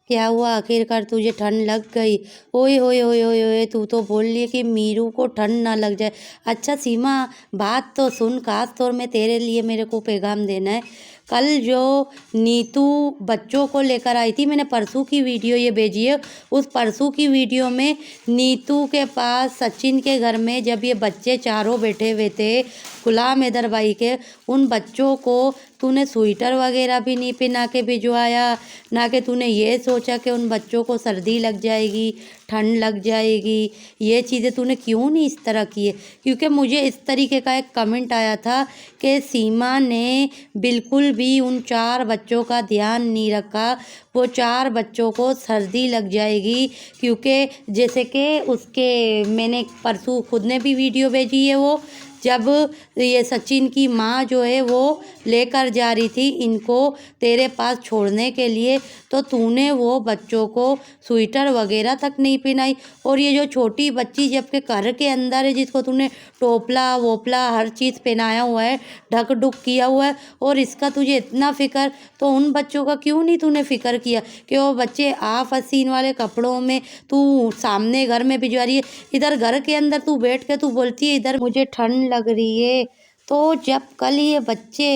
क्या हुआ आखिरकार तुझे ठंड लग गई? ओए होए होए होए होए, तू तो बोल रही है कि मीरू को ठंड ना लग जाए। अच्छा सीमा, बात तो सुन, खास तौर में तेरे लिए मेरे को पैगाम देना है। कल जो नीतू बच्चों को लेकर आई थी, मैंने परसों की वीडियो ये भेजी है। उस परसों की वीडियो में नीतू के पास सचिन के घर में जब ये बच्चे चारों बैठे हुए थे, गुलाम हैदर भाई के, उन बच्चों को तूने स्वेटर वगैरह भी नहीं पहना के भिजवाया, ना कि तूने ये सोचा कि उन बच्चों को सर्दी लग जाएगी, ठंड लग जाएगी। ये चीज़ें तूने क्यों नहीं इस तरह की है? क्योंकि मुझे इस तरीके का एक कमेंट आया था कि सीमा ने बिल्कुल भी उन 4 बच्चों का ध्यान नहीं रखा, वो 4 बच्चों को सर्दी लग जाएगी। क्योंकि जैसे कि उसके मैंने परसों खुद ने भी वीडियो भेजी है, वो जब ये सचिन की माँ जो है वो लेकर जा रही थी इनको तेरे पास छोड़ने के लिए, तो तूने वो बच्चों को स्वेटर वगैरह तक नहीं पहनाई। और ये जो छोटी बच्ची जबकि घर के अंदर है, जिसको तूने टोपला वोपला हर चीज़ पहनाया हुआ है, ढक ढुक किया हुआ है, और इसका तुझे इतना फ़िक्र, तो उन बच्चों का क्यों नहीं तूने फ़िक्र किया कि वो बच्चे आप हसीन वाले कपड़ों में तू सामने घर में भिजवा रही है, इधर घर के अंदर तू बैठ के तू बोलती है इधर मुझे ठंड लग रही है। तो जब कल ये बच्चे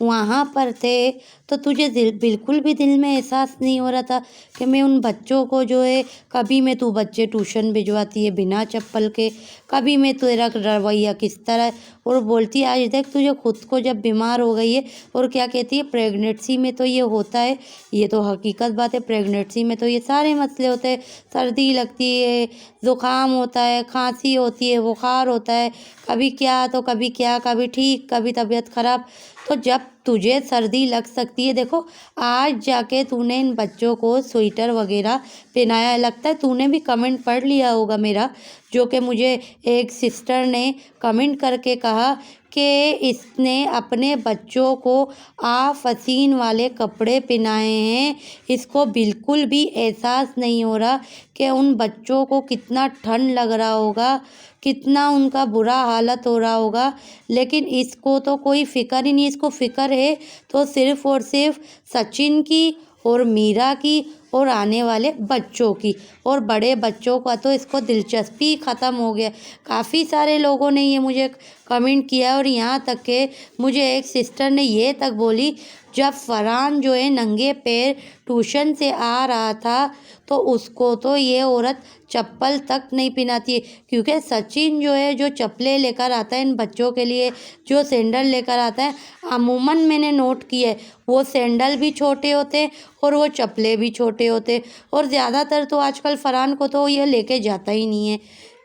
वहाँ पर थे, तो तुझे बिल्कुल भी दिल में एहसास नहीं हो रहा था कि मैं उन बच्चों को जो है, कभी मैं तू बच्चे ट्यूशन भिजवाती है बिना चप्पल के, कभी मैं तेरा रवैया किस तरह है, और बोलती है आज देख तुझे खुद को जब बीमार हो गई है, और क्या कहती है प्रेगनेंसी में तो ये होता है, ये तो हकीकत बात है, प्रेगनेंसी में तो ये सारे मसले होते हैं, सर्दी लगती है, ज़ुकाम होता है, खांसी होती है, बुखार होता है, कभी क्या तो कभी क्या, कभी ठीक कभी तबीयत ख़राब। तो जब तुझे सर्दी लग सकती है, देखो आज जाके तूने इन बच्चों को स्वेटर वगैरह पहनाया है, लगता है तूने भी कमेंट पढ़ लिया होगा मेरा, जो कि मुझे एक सिस्टर ने कमेंट करके कहा कि इसने अपने बच्चों को आफसीन वाले कपड़े पहनाए हैं, इसको बिल्कुल भी एहसास नहीं हो रहा कि उन बच्चों को कितना ठंड लग रहा होगा, कितना उनका बुरा हालत हो रहा होगा। लेकिन इसको तो कोई फ़िक्र ही नहीं, इसको फ़िक्र है तो सिर्फ़ और सिर्फ सचिन की और मीरा की और आने वाले बच्चों की, और बड़े बच्चों का तो इसको दिलचस्पी ख़त्म हो गया। काफ़ी सारे लोगों ने ये मुझे कमेंट किया, और यहाँ तक के मुझे एक सिस्टर ने ये तक बोली जब फरहान जो है नंगे पैर ट्यूशन से आ रहा था, तो उसको तो ये औरत चप्पल तक नहीं पहनाती है। क्योंकि सचिन जो है जो चप्पलें लेकर आता है इन बच्चों के लिए, जो सैंडल लेकर आता है, अमूमन मैंने नोट किया है वो सैंडल भी छोटे होते हैं और वो चप्पलें भी छोटे होते हैं। और ज़्यादातर तो आजकल फरहान को तो ये लेके जाता ही नहीं है,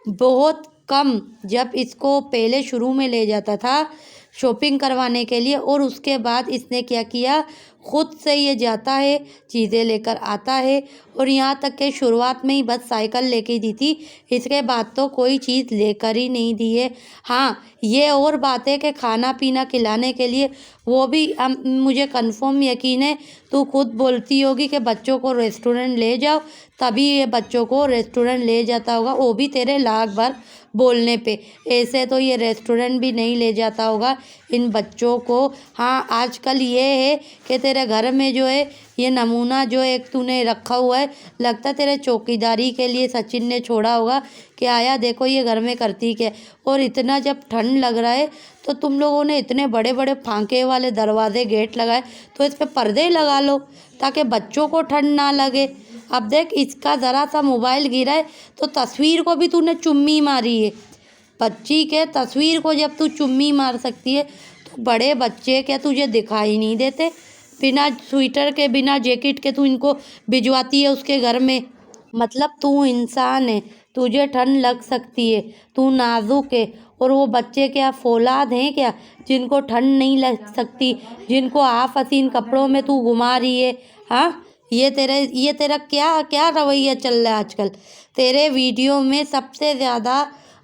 बहुत कम। जब इसको पहले शुरू में ले जाता था शॉपिंग करवाने के लिए, और उसके बाद इसने क्या किया, खुद से ये जाता है चीज़ें लेकर आता है। और यहाँ तक कि शुरुआत में ही बस साइकिल लेके दी थी, इसके बाद तो कोई चीज़ लेकर ही नहीं दी है। हाँ, ये और बात है कि खाना पीना खिलाने के लिए वो भी मुझे कंफर्म यकीन है तू खुद बोलती होगी कि बच्चों को रेस्टोरेंट ले जाओ, तभी ये बच्चों को रेस्टोरेंट ले जाता होगा, वो भी तेरे लाख बार बोलने पे। ऐसे तो ये रेस्टोरेंट भी नहीं ले जाता होगा इन बच्चों को। हाँ, आजकल ये है कि तेरे घर में जो है ये नमूना जो एक तूने रखा हुआ है, लगता है तेरे चौकीदारी के लिए सचिन ने छोड़ा होगा कि आया देखो ये घर में करती क्या है। और इतना जब ठंड लग रहा है तो तुम लोगों ने इतने बड़े बड़े फांके वाले दरवाजे गेट लगाए, तो इस पर पर्दे लगा लो ताकि बच्चों को ठंड ना लगे। अब देख इसका ज़रा सा मोबाइल गिरा है तो तस्वीर को भी तूने चुम्मी मारी है। बच्ची के तस्वीर को जब तू चुम्मी मार सकती है, तो बड़े बच्चे क्या तुझे दिखाई नहीं देते? बिना स्वेटर के बिना जैकेट के तू इनको भिजवाती है उसके घर में। मतलब तू इंसान है, तुझे ठंड लग सकती है, तू नाजुक है, और वो बच्चे क्या फौलाद हैं क्या जिनको ठंड नहीं लग सकती, जिनको आप हसीन कपड़ों में तू घुमा रही है? हाँ, ये तेरा क्या क्या रवैया चल रहा है आजकल? तेरे वीडियो में सबसे ज़्यादा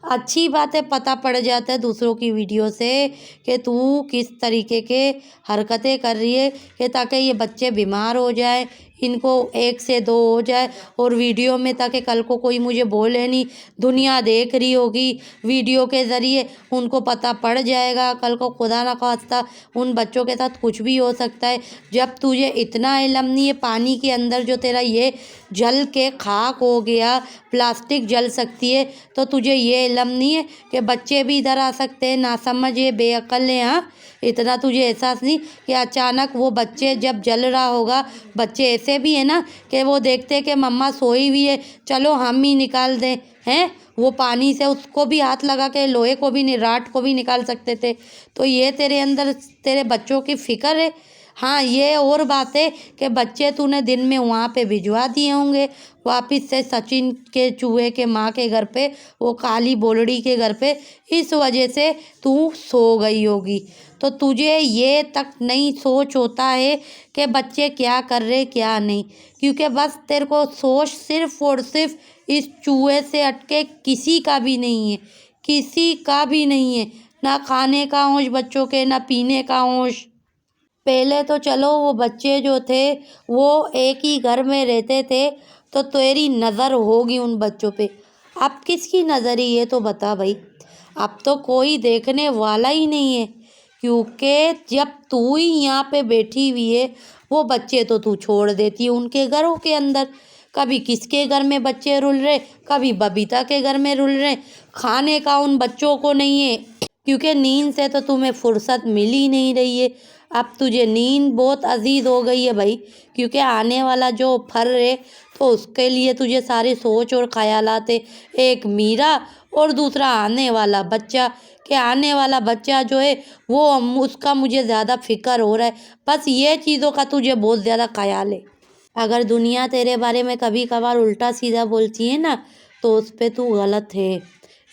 अच्छी बातें पता पड़ जाता है दूसरों की वीडियो से कि तू किस तरीके के हरकतें कर रही है कि ताकि ये बच्चे बीमार हो जाए, इनको 1 से 2 हो जाए और वीडियो में, ताकि कल को कोई मुझे बोले नहीं। दुनिया देख रही होगी वीडियो के ज़रिए, उनको पता पड़ जाएगा। कल को खुदा ना खास्ता उन बच्चों के साथ कुछ भी हो सकता है। जब तुझे इतना इल्म नहीं है, पानी के अंदर जो तेरा ये जल के खाक हो गया, प्लास्टिक जल सकती है, तो तुझे ये इल्म नहीं है कि बच्चे भी इधर आ सकते हैं। नासमझ ये बेअक्ल है। हाँ, इतना तुझे एहसास नहीं कि अचानक वो बच्चे जब जल रहा होगा। बच्चे ऐसे भी है ना कि वो देखते हैं कि मम्मा सोई हुई है, चलो हम ही निकाल दें। हैं, वो पानी से उसको भी हाथ लगा के लोहे को भी राट को भी निकाल सकते थे। तो ये तेरे अंदर तेरे बच्चों की फ़िक्र है। हाँ, ये और बात है कि बच्चे तूने दिन में वहाँ पे भिजवा दिए होंगे वापस से सचिन के चूहे के माँ के घर पे, वो काली बोलड़ी के घर पे। इस वजह से तू सो गई होगी। तो तुझे ये तक नहीं सोच होता है कि बच्चे क्या कर रहे क्या नहीं, क्योंकि बस तेरे को सोच सिर्फ और सिर्फ इस चूहे से हटके किसी का भी नहीं है, किसी का भी नहीं है। ना खाने का होश बच्चों के, ना पीने का होश। पहले तो चलो वो बच्चे जो थे वो एक ही घर में रहते थे, तो तेरी नज़र होगी उन बच्चों पे। अब किसकी नज़र है ये तो बता भाई। अब तो कोई देखने वाला ही नहीं है, क्योंकि जब तू ही यहाँ पे बैठी हुई है, वो बच्चे तो तू छोड़ देती है उनके घरों के अंदर। कभी किसके घर में बच्चे रुल रहे, कभी बबीता के घर में रुल रहे। खाने का उन बच्चों को नहीं है, क्योंकि नींद से तो तुम्हें फुर्सत मिल ही नहीं रही है। अब तुझे नींद बहुत अजीज हो गई है भाई, क्योंकि आने वाला जो फर है तो उसके लिए तुझे सारी सोच और ख्यालात है। एक मीरा और दूसरा आने वाला बच्चा। कि आने वाला बच्चा जो है वो उसका मुझे ज़्यादा फिक्र हो रहा है। बस ये चीज़ों का तुझे बहुत ज़्यादा ख्याल है। अगर दुनिया तेरे बारे में कभी कभार उल्टा सीधा बोलती है ना, तो उस पे तू गलत है।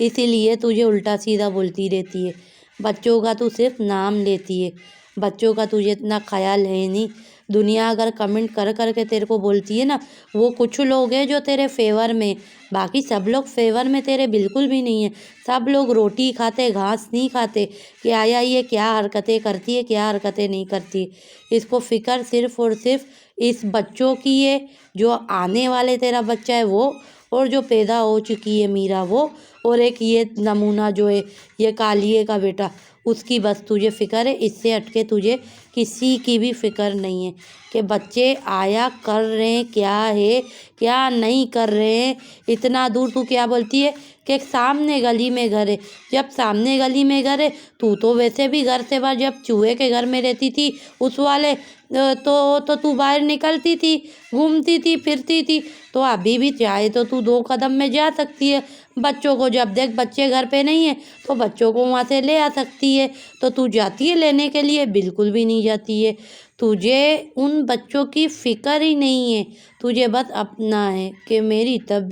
इसीलिए तुझे उल्टा सीधा बोलती रहती है। बच्चों का तू सिर्फ नाम लेती है, बच्चों का तुझे इतना ख्याल है नहीं। दुनिया अगर कमेंट कर कर के तेरे को बोलती है ना, वो कुछ लोग हैं जो तेरे फेवर में, बाकी सब लोग फेवर में तेरे बिल्कुल भी नहीं है। सब लोग रोटी खाते, घास नहीं खाते कि आया ये क्या हरकतें करती है, क्या हरकतें नहीं करती। इसको फिक्र सिर्फ और सिर्फ इस बच्चों की है, जो आने वाले तेरा बच्चा है वो, और जो पैदा हो चुकी है मीरा वो, और एक ये नमूना जो है ये कालिए का बेटा, उसकी बस तुझे फ़िक्र है। इससे हटके तुझे किसी की भी फ़िक्र नहीं है कि बच्चे आया कर रहे हैं, क्या है क्या नहीं कर रहे हैं। इतना दूर तू क्या बोलती है कि सामने गली में घर है। जब सामने गली में घर है, तू तो वैसे भी घर से बाहर, जब चूहे के घर में रहती थी उस वाले, तो तू बाहर निकलती थी, घूमती थी, फिरती थी। तो अभी भी चाहे तो तू 2 कदम में जा सकती है। बच्चों को जब देख बच्चे घर पे नहीं है तो बच्चों को वहाँ से ले आ सकती है। तो तू जाती है लेने के लिए? बिल्कुल भी नहीं जाती है। तुझे उन बच्चों की फ़िक्र ही नहीं है, तुझे बस अपना है कि मेरी तबीयत